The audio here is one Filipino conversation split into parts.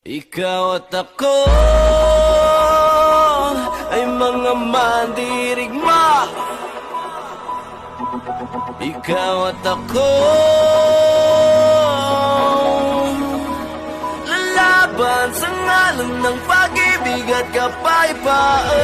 Ikaw at ako ay mga mandirigma. Ikaw at ako lalaban sa ngalan ng pag-ibig at kapayapaan.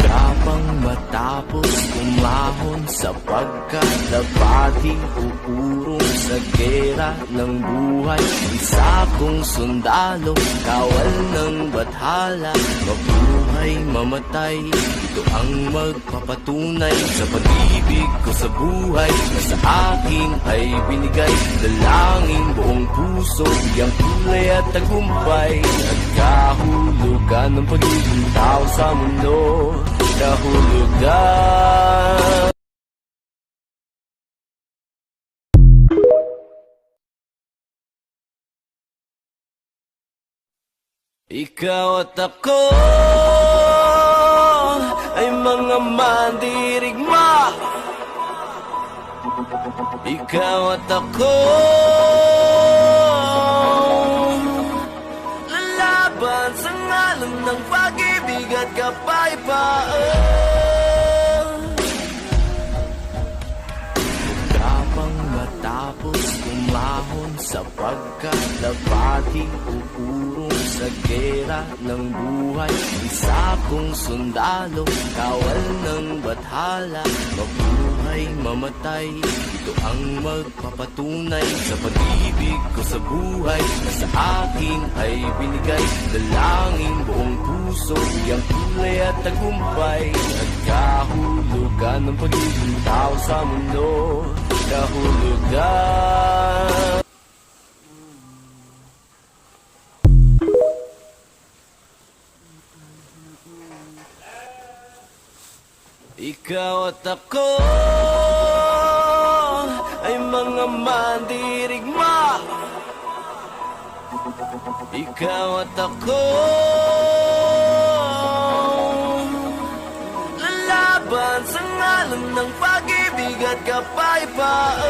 Kapang matapos umahon sapagkat dapating uurong sa gera ng buhay. Isa kong sundalo, kawal ng bathala, mabuhay, mamatay. Ito ang magpapatunay sa pag-ibig ko sa buhay na sa akin ay binigay. Dalangin buong puso, yang kulay at tagumpay. Nagkahulugan ng pagiging tao sa mundo. Kahulugan. Ikaw at ako ay mga mandirigma. Ikaw at ako lalaban sa ngalan ng pag-ibig at kapayapaan. Kapang matapos umahon sapagkat dapating uurong sa gera ng buhay. Isa kong sundalo, kawal ng bathala, mabuhay, mamatay. Ito ang magpapatunay sa pag-ibig ko sa buhay na sa akin ay binigay. Dalangin buong puso, yang kulay at tagumpay. Nagkahulugan ng pagiging tao sa mundo. Kahulugan. Ikaw at ako ay mga mandirigma. Ikaw at ako lalaban sa ngalan ng pag-ibig at kapayapaan.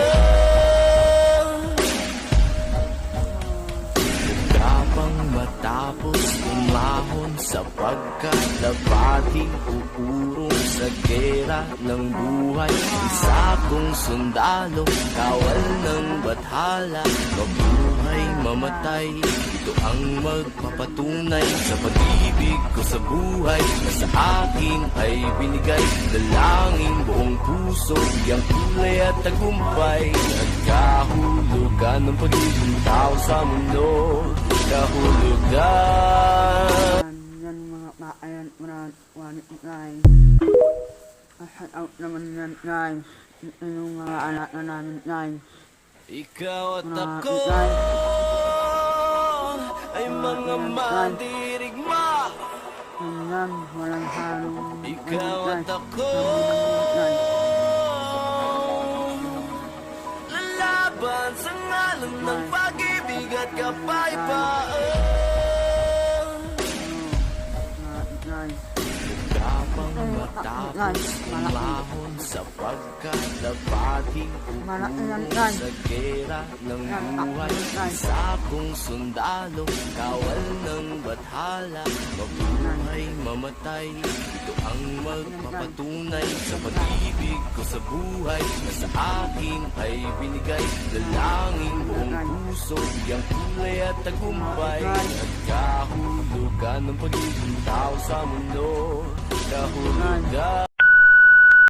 Kapang matapos umahon sapagkat dapating uurong sa gera ng buhay. Isa kong sundalo, kawal ng bathala, mabuhay, mamatay. Ito ang magpapatunay sa pag-ibig ko sa buhay na sa akin ay binigay. Dalangin buong puso, yang kulay at tagumpay. Nagkahulugan ng pagiging tao sa mundo. Kahulugan. Yan mga maayan wanit guys. Shout out naman yan guys. Yung mga anak na namin guys. Ikaw at ako ay mga mandirigma. Yan, walang halong. Ikaw at ako lalaban sa ngalan ng pag-ibig at kapayapaan. Kapang matapos umahon sapagkat dapating uurong sa gera ng buhay. Isa kong sundalo, kawal ng bathala, mabuhay, mamatay. Ito ang magpapatunay sa pag-ibig ko sa buhay na sa akin ay binigay. Dalangin buong puso, yang kulay at tagumpay. Nagkahulugan ng pagiging tao sa mundo. Kahulugan.